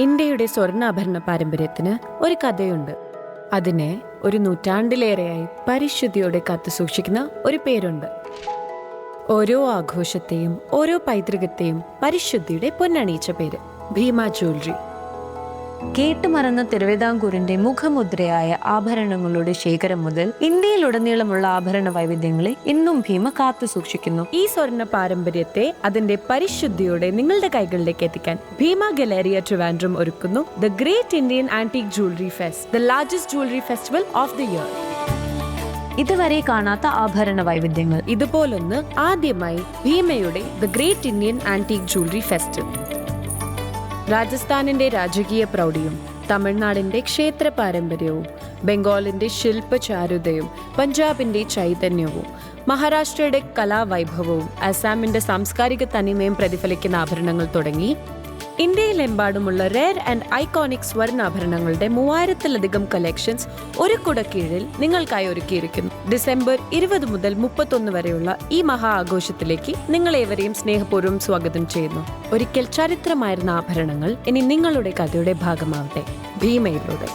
ഇന്ത്യയുടെ സ്വർണ്ണാഭരണ പാരമ്പര്യത്തിന് ഒരു കഥയുണ്ട്. അതിനെ ഒരു നൂറ്റാണ്ടിലേറെയായി പരിശുദ്ധിയോടെ കാത്തുസൂക്ഷിക്കുന്ന ഒരു പേരുണ്ട്. ഓരോ ആഘോഷത്തെയും ഓരോ പൈതൃകത്തെയും പരിശുദ്ധിയുടെ പൊന്നണിയിച്ച പേര് ഭീമ ജ്വല്ലറി. കേട്ടുമറന്ന തിരുവിതാംകൂറിന്റെ മുഖമുദ്രയായ ആഭരണങ്ങളുടെ ശേഖരം മുതൽ ഇന്ത്യയിലുടനീളമുള്ള ആഭരണ വൈവിധ്യങ്ങളെ ഇന്നും ഭീമ കാത്തു സൂക്ഷിക്കുന്നു. ഈ സ്വർണ്ണ പാരമ്പര്യത്തെ അതിന്റെ പരിശുദ്ധിയോടെ നിങ്ങളുടെ കൈകളിലേക്ക് എത്തിക്കാൻ ഭീമ ഗലേറിയ ട്രിവാൻഡ്രം ഒരുക്കുന്നു the great Indian antique jewellery fest, the largest jewellery festival of the year. ഇതുവരെ കാണാത്ത ആഭരണ വൈവിധ്യങ്ങൾ. ഇതുപോലൊന്ന് ആദ്യമായി ഭീമയുടെ the great Indian antique jewellery fest. രാജസ്ഥാനിന്റെ രാജകീയ പ്രൗഢിയും തമിഴ്നാടിന്റെ ക്ഷേത്ര പാരമ്പര്യവും ബംഗാളിന്റെ ശില്പചാരുതയും പഞ്ചാബിന്റെ ചൈതന്യവും മഹാരാഷ്ട്രയുടെ കലാവൈഭവവും അസാമിന്റെ സാംസ്കാരിക തനിമയും പ്രതിഫലിക്കുന്ന ആഭരണങ്ങൾ തുടങ്ങി ഇന്ത്യയിലെമ്പാടുമുള്ള റെയർ ആൻഡ് ഐക്കോണിക് സ്വർണ്ണാഭരണങ്ങളുടെ 3000-ലധികം കളക്ഷൻസ് ഒരു കുടക്കീഴിൽ നിങ്ങൾക്കായി ഒരുക്കിയിരിക്കുന്നു. ഡിസംബർ 20 മുതൽ 31 വരെയുള്ള ഈ മഹാ ആഘോഷത്തിലേക്ക് നിങ്ങളേവരെയും സ്നേഹപൂർവ്വം സ്വാഗതം ചെയ്യുന്നു. ഒരിക്കൽ ചരിത്രമായിരുന്ന ആഭരണങ്ങൾ ഇനി നിങ്ങളുടെ കഥയുടെ ഭാഗമാവട്ടെ ഭീമയിലൂടെ.